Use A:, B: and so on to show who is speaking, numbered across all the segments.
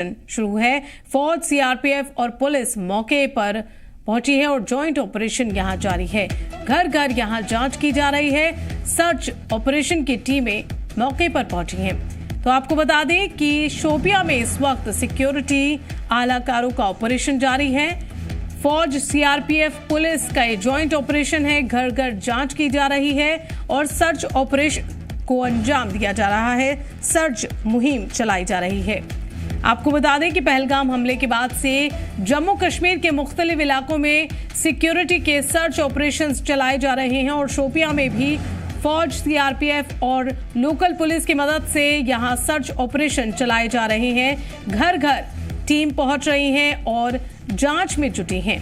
A: शुरू है। फौज, सीआरपीएफ और पुलिस मौके पर पहुंची है और जॉइंट ऑपरेशन यहां जारी है। घर घर यहां जांच की जा रही है। सर्च ऑपरेशन की टीमें मौके पर पहुंची हैं। तो आपको बता दें कि शोपियां में इस वक्त सिक्योरिटी आलाकारों का ऑपरेशन जारी है। फौज, सीआरपीएफ, पुलिस का ये जॉइंट ऑपरेशन है। घर घर जांच की जा रही है और सर्च ऑपरेशन को अंजाम दिया जा रहा है। सर्च मुहिम चलाई जा रही है। आपको बता दें कि पहलगाम हमले के बाद से जम्मू कश्मीर के मुख्तलिफ इलाकों में सिक्योरिटी के सर्च ऑपरेशंस चलाए जा रहे हैं और शोपियां में भी फौज, सीआरपीएफ और लोकल पुलिस की मदद से यहां सर्च ऑपरेशन चलाए जा रहे हैं। घर घर टीम पहुंच रही है और जांच में जुटी हैं।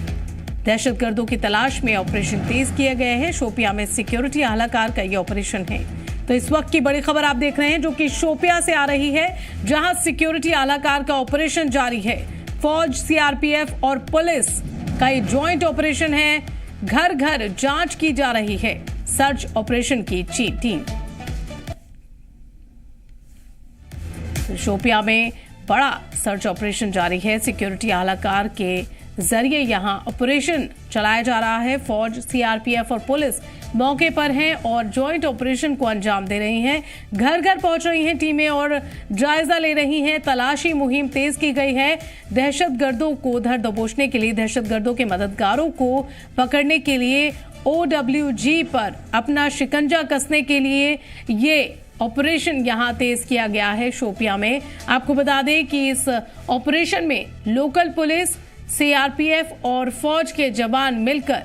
A: दहशतगर्दों की तलाश में ऑपरेशन तेज किए गए हैं। शोपियां में सिक्योरिटी आलाकार का यह ऑपरेशन है। तो इस वक्त की बड़ी खबर आप देख रहे हैं जो कि शोपियां से आ रही है, जहां सिक्योरिटी आलाकार का ऑपरेशन जारी है। फौज, सीआरपीएफ और पुलिस का ये जॉइंट ऑपरेशन है। घर घर जांच की जा रही है। सर्च ऑपरेशन की टीम शोपियां में बड़ा सर्च ऑपरेशन जारी है। सिक्योरिटी आलाकार के जरिए यहां ऑपरेशन चलाया जा रहा है। फौज, सीआरपीएफ और पुलिस मौके पर हैं और जॉइंट ऑपरेशन को अंजाम दे रही हैं। घर घर पहुंच रही हैं टीमें और जायजा ले रही हैं। तलाशी मुहिम तेज की गई है। दहशतगर्दों को धर दबोचने के लिए, दहशतगर्दों के मददगारों को पकड़ने के लिए, OWG पर अपना शिकंजा कसने के लिए ये ऑपरेशन यहां तेज किया गया है। शोपियां में आपको बता दें कि इस ऑपरेशन में लोकल पुलिस, सीआरपीएफ और फौज के जवान मिलकर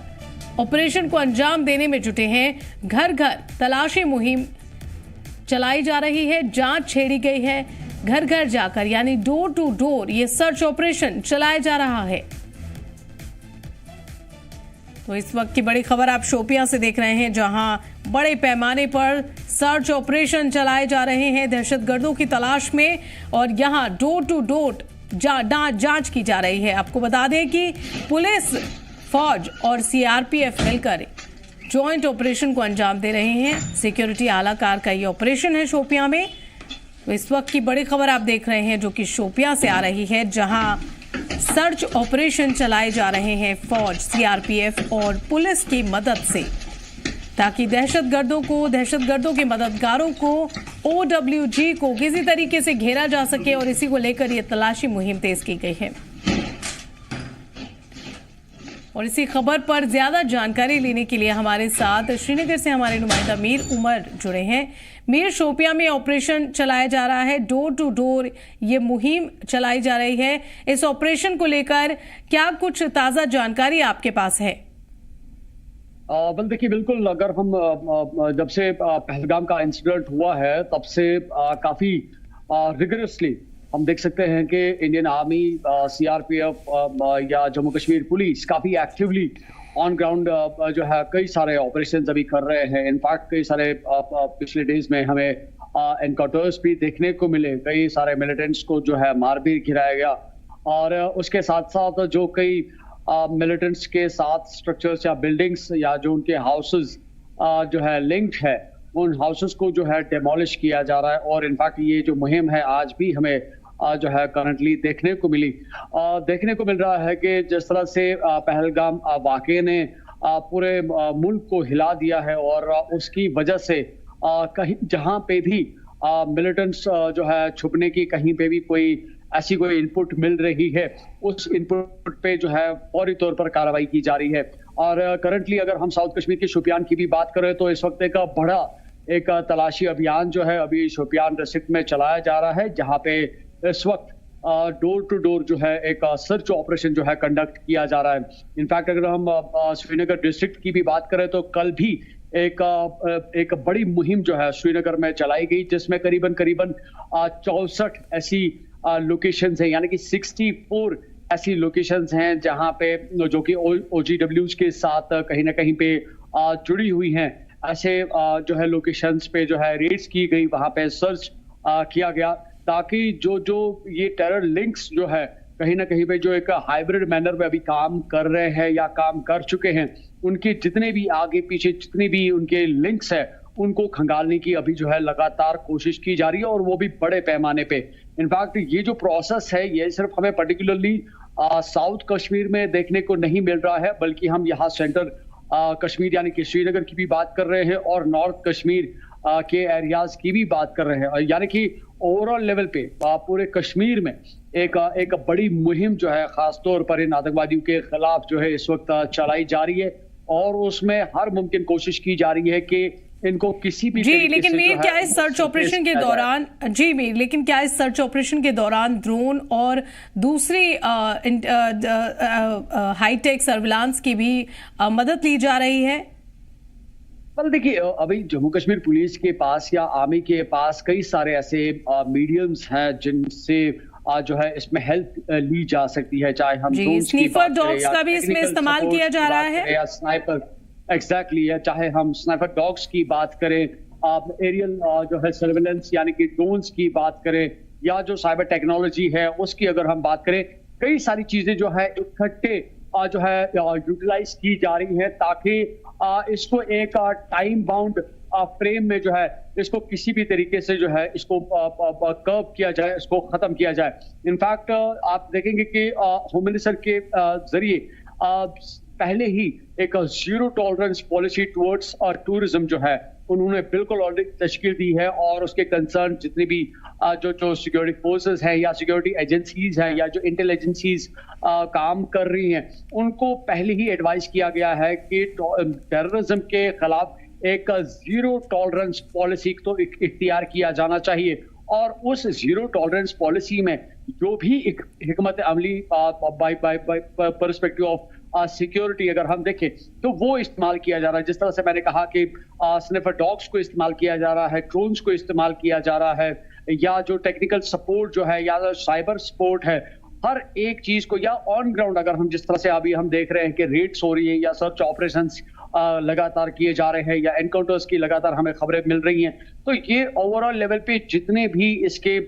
A: ऑपरेशन को अंजाम देने में जुटे हैं। घर घर तलाशी मुहिम चलाई जा रही है। जांच छेड़ी गई है। घर घर जाकर यानी डोर टू डोर ये सर्च ऑपरेशन चलाया जा रहा है। तो इस वक्त की बड़ी खबर आप शोपियां से देख रहे हैं, जहां बड़े पैमाने पर सर्च ऑपरेशन चलाए जा रहे हैं दहशतगर्दों की तलाश में और यहां डोर टू डोर जांच की जा रही है। आपको बता दें कि पुलिस, फौज और सीआरपीएफ मिलकर जॉइंट ऑपरेशन को अंजाम दे रहे हैं। सिक्योरिटी आलाकार का ये ऑपरेशन है शोपियां में। तो इस वक्त की बड़ी खबर आप देख रहे हैं जो कि शोपियां से आ रही है, जहां सर्च ऑपरेशन चलाए जा रहे हैं फौज, सीआरपीएफ और पुलिस की मदद से, ताकि दहशतगर्दों के मददगारों को, OWG को किसी तरीके से घेरा जा सके और इसी को लेकर यह तलाशी मुहिम तेज की गई है। और इसी खबर पर ज्यादा जानकारी लेने के लिए हमारे साथ श्रीनगर से हमारे नुमाइंदा मीर उमर जुड़े हैं। मीर, शोपियां में ऑपरेशन चलाया जा रहा है, डोर टू डोर ये मुहिम चलाई जा रही है। इस ऑपरेशन को लेकर क्या कुछ ताजा जानकारी आपके पास है?
B: बल देखिए, बिल्कुल, अगर हम जब से पहलगाम का इंसिडेंट हुआ है तब से काफी रिगरसली हम देख सकते हैं कि इंडियन आर्मी, सीआरपीएफ या जम्मू कश्मीर पुलिस काफी एक्टिवली ऑन ग्राउंड जो है कई सारे ऑपरेशंस अभी कर रहे हैं। इनफैक्ट कई सारे पिछले डेज में हमें एनकाउंटर्स भी देखने को मिले। कई सारे मिलिटेंट्स को जो है मार भी गिराया गया और उसके साथ साथ जो कई मिलिटेंट्स के साथ स्ट्रक्चर्स या बिल्डिंग्स या जो उनके हाउसेस जो है लिंक्ड है, उन हाउसेस को जो है डेमोलिश किया जा रहा है। और इनफैक्ट ये जो मुहिम है आज भी हमें जो है करंटली देखने को मिल रहा है कि जिस तरह से पहलगाम वाक़े ने पूरे मुल्क को हिला दिया है और उसकी वजह से कहीं जहां पे भी मिलिटेंट्स जो है छुपने की कहीं पे भी कोई ऐसी कोई इनपुट मिल रही है, उस इनपुट पे जो है फौरी तौर पर कार्रवाई की जा रही है। और करंटली अगर हम साउथ कश्मीर के शोपियान की भी बात करें तो इस वक्त एक बड़ा तलाशी अभियान जो है अभी शोपियान डिस्ट्रिक्ट में चलाया जा रहा है, जहां पे इस वक्त डोर टू डोर जो है एक सर्च ऑपरेशन जो है कंडक्ट किया जा रहा है। इनफैक्ट अगर हम श्रीनगर डिस्ट्रिक्ट की भी बात करें तो कल भी एक बड़ी मुहिम जो है श्रीनगर में चलाई गई, जिसमें करीबन 64 ऐसी लोकेशंस हैं, यानी कि 64 ऐसी लोकेशंस हैं जहां पे जो कि OGWs के साथ कहीं ना कहीं पे जुड़ी हुई हैं। ऐसे जो है लोकेशंस पे जो है रेड्स की गई, वहां पे सर्च किया गया, ताकि जो ये टेरर लिंक्स जो है कहीं ना कहीं पे जो एक हाइब्रिड मैनर में अभी काम कर रहे हैं या काम कर चुके हैं, उनके जितने भी आगे पीछे जितने भी उनके लिंक्स है उनको खंगालने की अभी जो है लगातार कोशिश की जा रही है, और वो भी बड़े पैमाने पे। इनफैक्ट ये जो प्रोसेस है ये सिर्फ हमें पर्टिकुलरली साउथ कश्मीर में देखने को नहीं मिल रहा है, बल्कि हम यहाँ सेंटर कश्मीर यानी कि श्रीनगर की भी बात कर रहे हैं और नॉर्थ कश्मीर के एरियाज की भी बात कर रहे हैं, यानी कि ओवरऑल लेवल पे पूरे कश्मीर में एक बड़ी मुहिम जो है खासतौर पर इन आतंकवादियों के खिलाफ जो है इस वक्त चलाई जा रही है, और उसमें हर मुमकिन कोशिश की जा रही है कि इनको किसी भी
A: जी लेकिन मीर क्या इस सर्च ऑपरेशन के दौरान लेकिन क्या इस सर्च ऑपरेशन के दौरान ड्रोन और दूसरी हाईटेक सर्विलांस की भी मदद ली जा रही है?
B: well, देखिए अभी जम्मू कश्मीर पुलिस के पास या आर्मी के पास कई सारे ऐसे मीडियम्स हैं जिनसे जो है इसमें हेल्प ली जा सकती है, चाहे हम
A: स्नीफर डॉग्स का भी इसमें इस्तेमाल किया जा रहा है
B: या स्नाइपर एग्जैक्टली है, चाहे हम स्नाइपर डॉग्स की बात करें, एरियल जो है सर्वेलेंस यानी कि ड्रोन्स की बात करें, या जो साइबर टेक्नोलॉजी है उसकी अगर हम बात करें, कई सारी चीजें जो है इकट्ठे जो है यूटिलाइज की जा रही है ताकि इसको एक टाइम बाउंड फ्रेम में जो है इसको किसी भी तरीके से जो है इसको कर्व किया जाए, इसको खत्म किया जाए। इनफैक्ट आप देखेंगे कि होम मिनिस्टर के जरिए पहले ही एक zero tolerance policy towards tourism जो है उन्होंने बिल्कुल ऑलरेडी तश्कील दी है, और उसके कंसर्न जितनी भी जो सिक्योरिटी फोर्सेस हैं या सिक्योरिटी एजेंसीज हैं या जो इंटेलिजेंसीज काम कर रही हैं उनको पहले ही एडवाइस किया गया है कि टेररिज्म के खिलाफ एक जीरो टॉलरेंस पॉलिसी तो इख्तियार किया जाना चाहिए, और उस जीरो टॉलरेंस पॉलिसी में जो भी हिकमत अमली बाय पर्सपेक्टिव ऑफ सिक्योरिटी अगर हम देखें तो वो इस्तेमाल किया जा रहा है। जिस तरह से मैंने कहा कि स्निफर डॉग्स को इस्तेमाल किया जा रहा है, ड्रोन्स को इस्तेमाल किया जा रहा है, या जो टेक्निकल सपोर्ट जो है या साइबर सपोर्ट है, हर एक चीज को, या ऑन ग्राउंड अगर हम जिस तरह से अभी हम देख रहे हैं कि रेड्स हो रही है या सर्च ऑपरेशंस लगातार किए जा रहे हैं या एनकाउंटर्स की लगातार हमें खबरें मिल रही हैं, तो ये ओवरऑल लेवल पे जितने भी इसके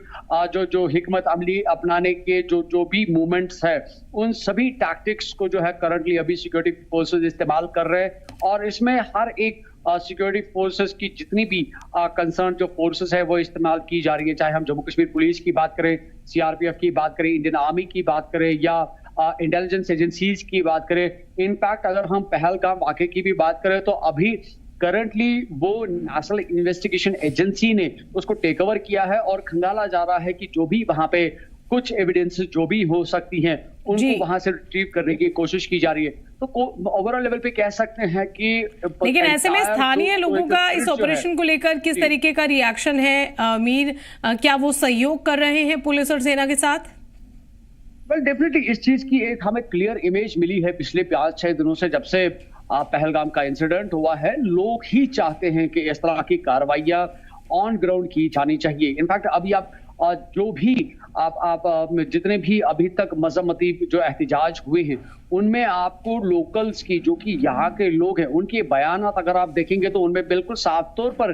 B: जो हिकमत अमली अपनाने के जो भी मूवमेंट्स है उन सभी टैक्टिक्स को जो है करंटली अभी सिक्योरिटी फोर्सेस इस्तेमाल कर रहे हैं, और इसमें हर एक सिक्योरिटी फोर्सेस की जितनी भी कंसर्न जो फोर्सेस है वो इस्तेमाल की जा रही है, चाहे हम जम्मू कश्मीर पुलिस की बात करें, सीआरपीएफ की बात करें, इंडियन आर्मी की बात करें, या इंटेलिजेंस एजेंसीज की बात करें। इनफैक्ट अगर हम पहलगाम वाकये की भी बात करें तो अभी करंटली वो नेशनल इन्वेस्टिगेशन एजेंसी ने उसको टेक ओवर किया है, और खंगाला जा रहा है कि जो भी वहां पे कुछ एविडेंस जो भी हो सकती हैं उनको वहां से रिट्रीव करने की कोशश की जा रही है। तो ओवरऑल लेवल पे कह सकते हैं कि
A: लेकिन ऐसे में स्थानीय लोगों का इस ऑपरेशन को लेकर किस तरीके का रिएक्शन है मीर? क्या वो सहयोग कर रहे हैं पुलिस और सेना के साथ?
B: वेल डेफिनेटली इस चीज की एक हमें क्लियर इमेज मिली है पिछले 5-6 दिनों से, जब से पहलगाम का इंसिडेंट हुआ है। लोग ही चाहते हैं कि इस तरह की कार्रवाइयां ऑन ग्राउंड की जानी चाहिए। इनफैक्ट अभी आप जो भी आप जितने भी अभी तक मजम्मती जो एहतजाज हुए हैं उनमें आपको लोकल्स की जो कि यहाँ के लोग हैं उनके बयानात अगर आप देखेंगे तो उनमें बिल्कुल साफ तौर पर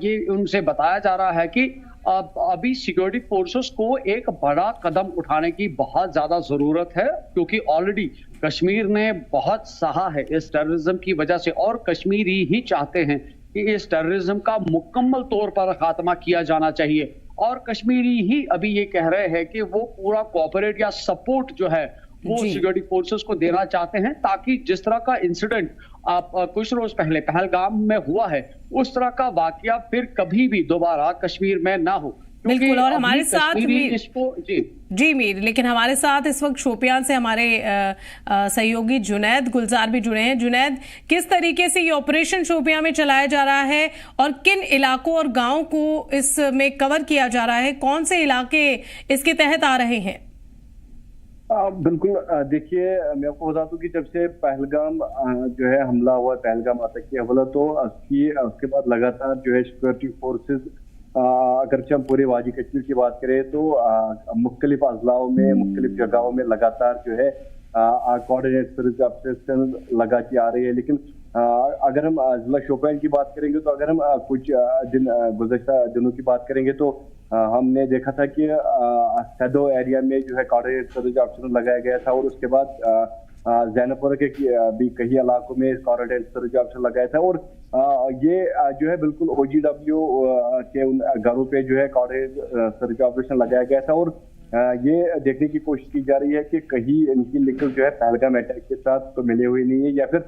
B: ये उनसे बताया जा रहा है कि अभी सिक्योरिटी फोर्सेस को एक बड़ा कदम उठाने की बहुत ज्यादा जरूरत है, क्योंकि ऑलरेडी कश्मीर ने बहुत सहा है इस टेररिज्म की वजह से, और कश्मीरी ही चाहते हैं कि इस टेररिज्म का मुकम्मल तौर पर खात्मा किया जाना चाहिए, और कश्मीरी ही अभी ये कह रहे हैं कि वो पूरा कोऑपरेट या सपोर्ट जो है वो सिक्योरिटी फोर्सेस को देना चाहते हैं, ताकि जिस तरह का इंसिडेंट कुछ रोज पहले पहलगाम में हुआ है उस तरह का वाकया फिर कभी भी दोबारा कश्मीर में ना हो।
A: बिल्कुल, और हमारे साथ जी मीर, लेकिन हमारे साथ इस वक्त शोपियान से हमारे सहयोगी जुनैद गुलजार भी जुड़े हैं। जुनैद, किस तरीके से ये ऑपरेशन शोपियां में चलाया जा रहा है और किन इलाकों और गांवों को इसमें कवर किया जा रहा है? कौन से इलाके इसके तहत आ रहे हैं?
C: बिल्कुल, देखिए मैं आपको बता दूं कि जब से पहलगाम जो है हमला हुआ, पहलगाम आतंकी हमला, तो उसके बाद लगातार जो है सिक्योरिटी फोर्सेस, अगर हम पूरे वादी कश्मीर की बात करें तो मुख्तलिफ अजलाओं में मुख्तलिफ जगहों में लगातार जो है कोऑर्डिनेट सर्च ऑपरेशन लगा के आ रही है। लेकिन अगर हम जिला शोपियान की बात करेंगे तो अगर हम कुछ गुज़श्ता दिनों की बात करेंगे तो हमने देखा था कि सदो एरिया में जो है कोऑर्डिनेट सर्च ऑपरेशन लगाया गया था, और उसके बाद जैनपुर के भी कई इलाकों में क्वारंटाइन सर्च ऑपरेशन लगाया था। और ये जो है बिल्कुल OGW के उन घरों पे जो है क्वारंटाइन सर्च ऑपरेशन लगाया गया था। और ये देखने की कोशिश की जा रही है कि कहीं इनकी लिंक जो है पहलगाम अटैक के साथ तो मिले हुए नहीं है, या फिर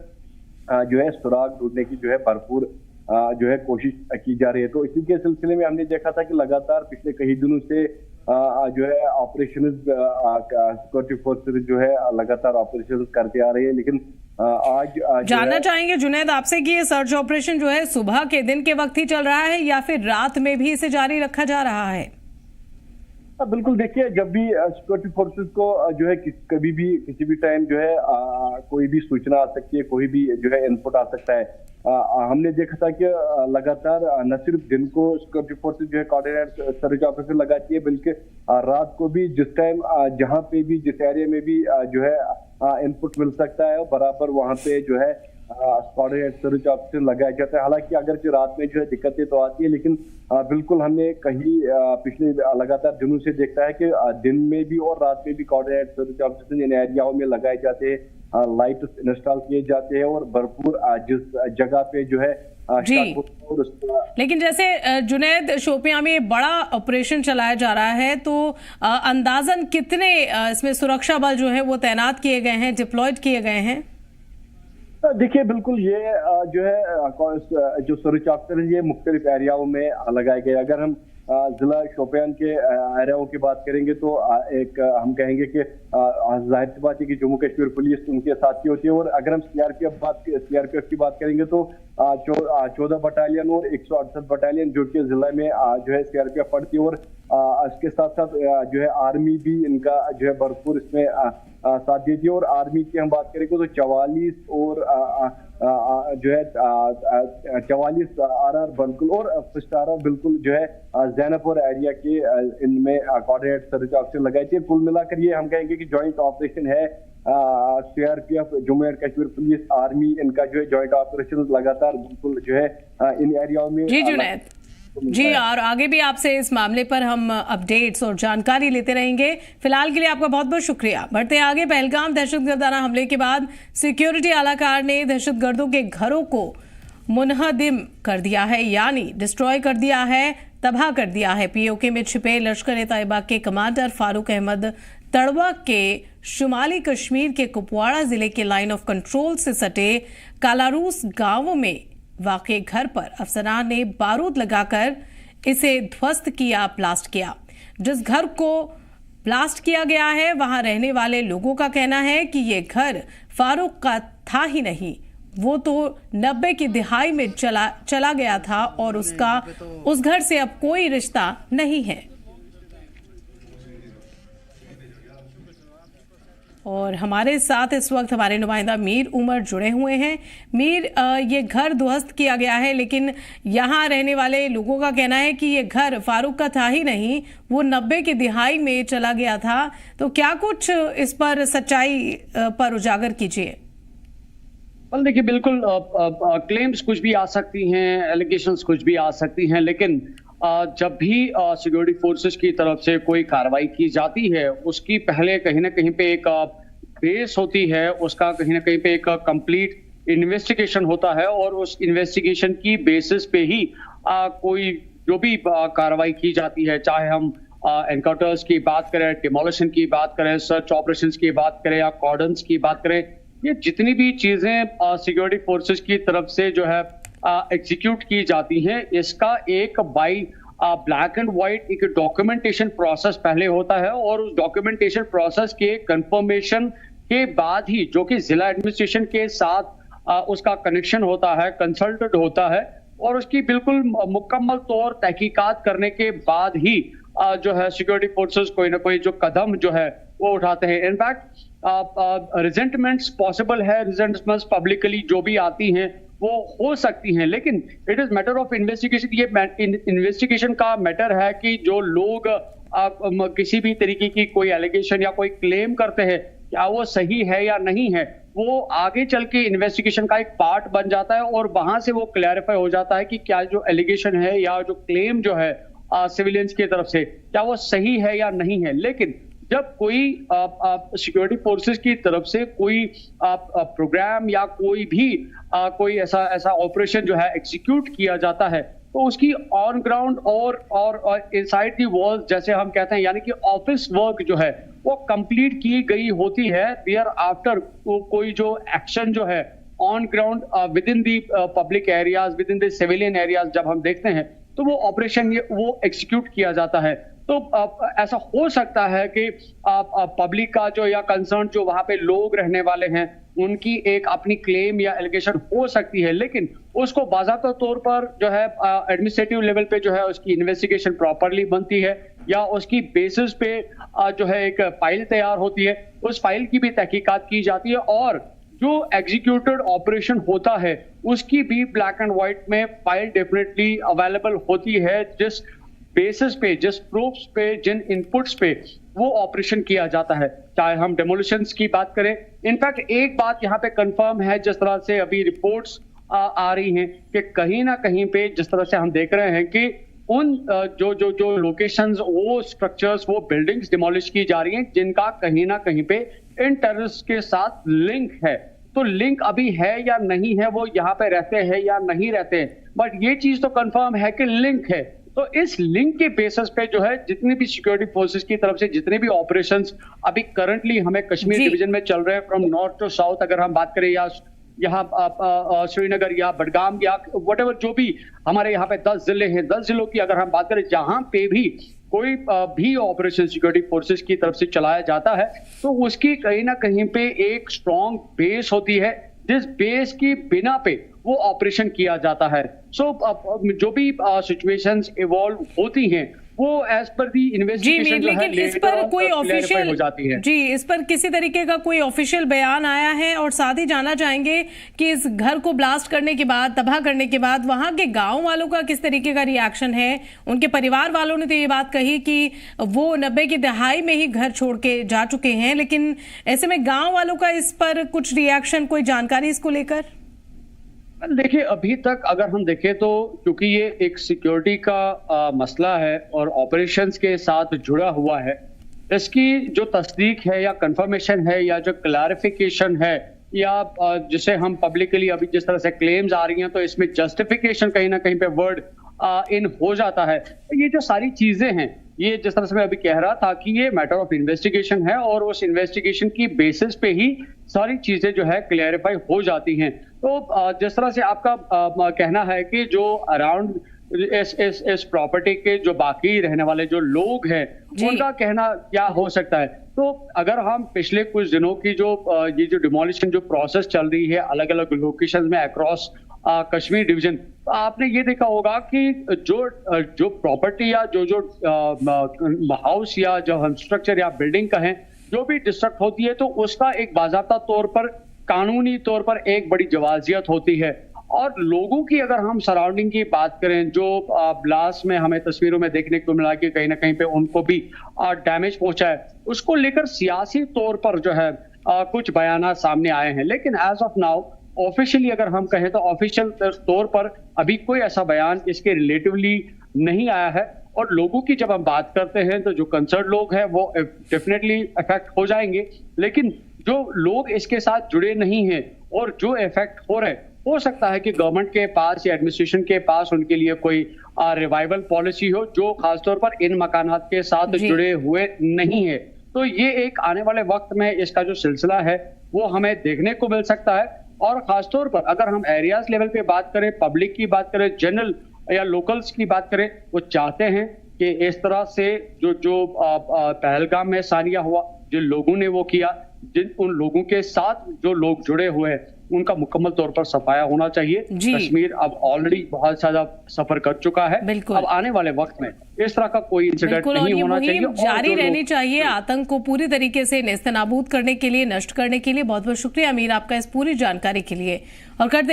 C: जो है सुराग ढूंढने की जो है भरपूर जो है कोशिश की जा रही है। तो इसी के सिलसिले में हमने देखा था कि लगातार पिछले कई दिनों से जो है ऑपरेशन सिक्योरिटी फोर्सेस जो है लगातार ऑपरेशन करते आ रही है। लेकिन आज
A: जानना चाहेंगे जुनैद आपसे कि ये सर्च ऑपरेशन जो है सुबह के दिन के वक्त ही चल रहा है या फिर रात में भी इसे जारी रखा जा रहा है?
C: बिल्कुल, देखिए, जब भी सिक्योरिटी फोर्सेस को जो है कभी भी किसी भी टाइम जो है कोई भी सूचना आ सकती है, कोई भी जो है इनपुट आ सकता है। हमने देखा था कि लगातार न सिर्फ दिन को सिक्योरिटी फोर्सेस जो है कोऑर्डिनेट सर्च ऑपरेशन लगाती है, बल्कि रात को भी जिस टाइम जहां पे भी जिस एरिया में भी जो है इनपुट मिल सकता है बराबर वहां पे जो है कोऑर्डिनेट सर्च ऑपरेशन लगाया जाता है। हालांकि अगर रात में जो है दिक्कतें तो आती है, लेकिन बिल्कुल हमने कहीं पिछले लगातार दिनों से देखता है कि दिन में भी और रात में भी कोऑर्डिनेट सर्च ऑपरेशन इन एरियाओं में लगाए जाते हैं, लाइट इंस्टॉल किए जाते हैं और भरपूर जिस जगह पे जो है
A: जी। लेकिन जैसे जुनैद, शोपियां में बड़ा ऑपरेशन चलाया जा रहा है, तो अंदाजन कितने इसमें सुरक्षा बल जो है वो तैनात किए गए हैं, डिप्लॉयड किए गए हैं?
C: देखिए, बिल्कुल ये जो है जो सर्च ऑपरेशन ये मुख्तलिफ एरियाओं में लगाए गए। अगर हम जिला शोपियान के एरियाओं की बात करेंगे तो एक हम कहेंगे कि जाहिर सी बात है कि जम्मू कश्मीर पुलिस उनके साथी होती है। और अगर हम सीआरपीएफ की बात करेंगे तो 14 बटालियन और 168 बटालियन जो कि जिला में जो है सीआरपीएफ पड़ती है। और इसके साथ साथ जो है आर्मी भी इनका जो है भरपूर इसमें साथ देती है। और आर्मी की हम बात करेंगे तो 44 और जो है 44 RR बिल्कुल और फर्स्ट RR बिल्कुल जो है जैनपुर एरिया के इनमें कोऑर्डिनेट सर्च ऑपरेशन लगाई थी। कुल मिलाकर ये हम कहेंगे कि जॉइंट ऑपरेशन है। CRPF, Jammu and Kashmir police, army, इनका जो है जॉइंट ऑपरेशन लगातार बिल्कुल जो है इन एरियाओं में।
A: जी जुनैद जी, और आगे भी आपसे इस मामले पर हम अपडेट्स और जानकारी लेते रहेंगे। फिलहाल के लिए आपका बहुत बहुत शुक्रिया। बढ़ते हैं आगे। पहलगाम दहशतगर्दाना हमले के बाद सिक्योरिटी एहलकार ने दहशतगर्दों के घरों को मुनहदिम कर दिया है, यानी डिस्ट्रॉय कर दिया है, तबाह कर दिया है। पीओके में छिपे लश्कर-ए-तैयबा के कमांडर फारूक अहमद तड़वा के शुमाली कश्मीर के कुपवाड़ा जिले के लाइन ऑफ कंट्रोल से सटे कालारूस गांव में वाक़े घर पर अफसरान ने बारूद लगाकर इसे ध्वस्त किया, ब्लास्ट किया। जिस घर को ब्लास्ट किया गया है वहां रहने वाले लोगों का कहना है कि ये घर फारूक का था ही नहीं, वो तो 90 की दिहाई में चला गया था और उसका उस घर से अब कोई रिश्ता नहीं है। और हमारे साथ इस वक्त हमारे नुमाइंदा मीर उमर जुड़े हुए हैं। मीर, ये घर ध्वस्त किया गया है, लेकिन यहाँ रहने वाले लोगों का कहना है कि ये घर फारूक का था ही नहीं, वो 90 की दिहाई में चला गया था। तो क्या कुछ इस पर सच्चाई पर उजागर कीजिए।
B: well, देखिए, बिल्कुल क्लेम्स कुछ भी आ सकती हैं, एलिगेशंस कुछ भी आ सकती हैं, लेकिन जब भी सिक्योरिटी फोर्सेस की तरफ से कोई कार्रवाई की जाती है उसकी पहले कहीं ना कहीं पे एक बेस होती है, उसका कहीं ना कहीं पे एक कंप्लीट इन्वेस्टिगेशन होता है और उस इन्वेस्टिगेशन की बेसिस पे ही कोई जो भी कार्रवाई की जाती है, चाहे हम एनकाउंटर्स की बात करें, डिमोलिशन की बात करें, सर्च ऑपरेशंस की बात करें या कॉर्डन्स की बात करें, ये जितनी भी चीजें सिक्योरिटी फोर्सेस की तरफ से जो है एग्जीक्यूट की जाती हैं, इसका एक बाई ब्लैक एंड व्हाइट एक डॉक्यूमेंटेशन प्रोसेस पहले होता है और उस डॉक्यूमेंटेशन प्रोसेस के कंफर्मेशन के बाद ही जो कि जिला एडमिनिस्ट्रेशन के साथ उसका कनेक्शन होता है, कंसल्टेड होता है और उसकी बिल्कुल मुकम्मल तौर तहकीकात करने के बाद ही जो है सिक्योरिटी फोर्सेस कोई ना कोई जो कदम जो है वो उठाते हैं। इनफैक्ट रिजेंटमेंट्स पॉसिबल है, रिजेंटमेंट्स पब्लिकली जो भी आती हैं वो हो सकती हैं, लेकिन it is matter of investigation. ये इन्वेस्टिगेशन का मैटर है कि जो लोग किसी भी तरीके की कोई एलिगेशन या कोई क्लेम करते हैं क्या वो सही है या नहीं है, वो आगे चल के इन्वेस्टिगेशन का एक पार्ट बन जाता है और वहां से वो क्लैरिफाई हो जाता है कि क्या जो एलिगेशन है या जो क्लेम जो है सिविलियंस की तरफ से क्या वो सही है या नहीं है। लेकिन जब कोई सिक्योरिटी फोर्सेस की तरफ से कोई प्रोग्राम या कोई भी कोई ऐसा ऑपरेशन जो है एग्जीक्यूट किया जाता है, तो उसकी ऑन ग्राउंड और इनसाइड दी वॉल्स, जैसे हम कहते हैं, यानी कि ऑफिस वर्क जो है वो कंप्लीट की गई होती है। देयर आफ्टर कोई जो एक्शन जो है on ground with in the public areas, with in the civilian areas जब हम देखते हैं, तो वो ऑपरेशन वो एग्जीक्यूट किया जाता है। तो ऐसा हो सकता है कि पब्लिक का जो या कंसर्न जो वहां पे लोग रहने वाले हैं, उनकी एक अपनी क्लेम या एलिगेशन हो सकती है, लेकिन उसको बाज़ाब्ता तौर पर जो है एडमिनिस्ट्रेटिव लेवल पे जो है उसकी इन्वेस्टिगेशन प्रॉपरली बनती है, या उसकी बेसिस पे जो है एक फाइल तैयार होती है, उस फाइल की भी तहकीकात की जाती है, और जो एग्जीक्यूटेड ऑपरेशन होता है उसकी भी ब्लैक एंड व्हाइट में फाइल डेफिनेटली अवेलेबल होती है, जिस बेसिस पे, जिस प्रूफ्स पे, जिन इनपुट्स पे वो ऑपरेशन किया जाता है। चाहे हम डेमोलिशंस की बात करें, इनफैक्ट एक बात यहाँ पे कंफर्म है, जिस तरह से अभी रिपोर्ट्स आ रही हैं कि कहीं ना कहीं पे जिस तरह से हम देख रहे हैं कि उन जो लोकेशंस, वो स्ट्रक्चर्स, वो बिल्डिंग्स डिमोलिश की जा रही हैं जिनका कहीं ना कहीं पे इन टेररिस्ट के साथ लिंक है। तो लिंक अभी है या नहीं है, वो यहाँ पे रहते हैं या नहीं रहते हैं, बट ये चीज तो कंफर्म है कि लिंक है। तो इस लिंक के बेसिस पे जो है जितने भी सिक्योरिटी फोर्सेस की तरफ से जितने भी ऑपरेशंस अभी करंटली हमें कश्मीर डिवीजन में चल रहे हैं, फ्रॉम नॉर्थ टू साउथ अगर हम बात करें, या यहाँ श्रीनगर या बडगाम या व्हाटएवर, जो भी हमारे यहाँ पे 10 जिले हैं, 10 जिलों की अगर हम बात करें, जहां पे भी कोई भी ऑपरेशन सिक्योरिटी फोर्सेस की तरफ से चलाया जाता है, तो उसकी कहीं ना कहीं पे एक स्ट्रॉन्ग बेस होती है, जिस बेस की बिना पे वो ऑपरेशन किया जाता है। जो भी सिचुएशंस इवॉल्व होती हैं वो एज पर दी इन्वेस्टिगेशन जो है
A: इस पर कोई ऑफिशियल
B: हो जाती है।
A: जी, इस पर किसी तरीके का कोई ऑफिशियल बयान आया है? और साथ ही जानना चाहेंगे कि इस घर को ब्लास्ट करने के बाद, तबाह करने के बाद, वहां के गांव वालों का किस तरीके का रिएक्शन है? उनके परिवार वालों ने तो ये बात कही कि वो 90 की दहाई में ही घर छोड़ के जा चुके हैं, लेकिन ऐसे में गाँव वालों का इस पर कुछ रिएक्शन, कोई जानकारी इसको लेकर?
B: देखिए, अभी तक अगर हम देखें तो क्योंकि ये एक सिक्योरिटी का मसला है और ऑपरेशंस के साथ जुड़ा हुआ है, इसकी जो तस्दीक है या कंफर्मेशन है या जो क्लैरिफिकेशन है, या जिसे हम पब्लिकली अभी जिस तरह से क्लेम्स आ रही हैं, तो इसमें जस्टिफिकेशन कहीं ना कहीं पे वर्ड इन हो जाता है। ये जो सारी चीजें हैं, ये जिस तरह से मैं अभी कह रहा था कि ये मैटर ऑफ इन्वेस्टिगेशन है, और उस इन्वेस्टिगेशन की बेसिस पे ही सारी चीजें जो है क्लैरिफाई हो जाती हैं। तो जिस तरह से आपका कहना है कि जो अराउंड इस प्रॉपर्टी के जो बाकी रहने वाले जो लोग हैं, उनका कहना क्या हो सकता है, तो अगर हम पिछले कुछ दिनों की ये जो डिमोलिशन जो प्रोसेस चल रही है अलग अलग लोकेशन में अक्रॉस कश्मीर डिवीजन, तो आपने ये देखा होगा कि जो प्रॉपर्टी या जो हाउस या जो हम स्ट्रक्चर या बिल्डिंग का है, जो भी डिस्ट्रक्ट होती है, तो उसका एक बाज़ाब्ता तौर पर, कानूनी तौर पर एक बड़ी जवाजियत होती है। और लोगों की अगर हम सराउंडिंग की बात करें, जो ब्लास्ट में हमें तस्वीरों में देखने को मिला कि कहीं ना कहीं पे उनको भी डैमेज पहुंचा है, उसको लेकर सियासी तौर पर जो है कुछ बयान सामने आए हैं, लेकिन एज ऑफ नाउ ऑफिशियली अगर हम कहें तो ऑफिशियल तौर पर अभी कोई ऐसा बयान इसके रिलेटिवली नहीं आया है। और लोगों की जब हम बात करते हैं तो जो कंसर्न लोग हैं वो डेफिनेटली अफेक्ट हो जाएंगे, लेकिन जो लोग इसके साथ जुड़े नहीं हैं और जो इफेक्ट हो रहे हैं, हो सकता है कि गवर्नमेंट के पास या एडमिनिस्ट्रेशन के पास उनके लिए कोई रिवाइवल पॉलिसी हो जो खासतौर पर इन मकानात के साथ जुड़े हुए नहीं है। तो ये एक आने वाले वक्त में इसका जो सिलसिला है वो हमें देखने को मिल सकता है। और खासतौर पर अगर हम एरियाज लेवल पे बात करें, पब्लिक की बात करें, जनरल या लोकल्स की बात करें, वो चाहते हैं कि इस तरह से जो पहलगाम में सानिया हुआ, जिन लोगों ने वो किया, उन लोगों के साथ जो लोग जुड़े हुए हैं, उनका मुकम्मल तौर पर सफाया होना चाहिए। कश्मीर अब ऑलरेडी बहुत ज्यादा सफर कर चुका है, अब आने वाले वक्त में इस तरह का कोई इंसिडेंट नहीं होना चाहिए,
A: जारी रहनी चाहिए। आतंक को पूरी तरीके से नेस्तनाबूद करने के लिए, नष्ट करने के लिए। बहुत बहुत शुक्रिया अमीर आपका इस पूरी जानकारी के लिए। और करते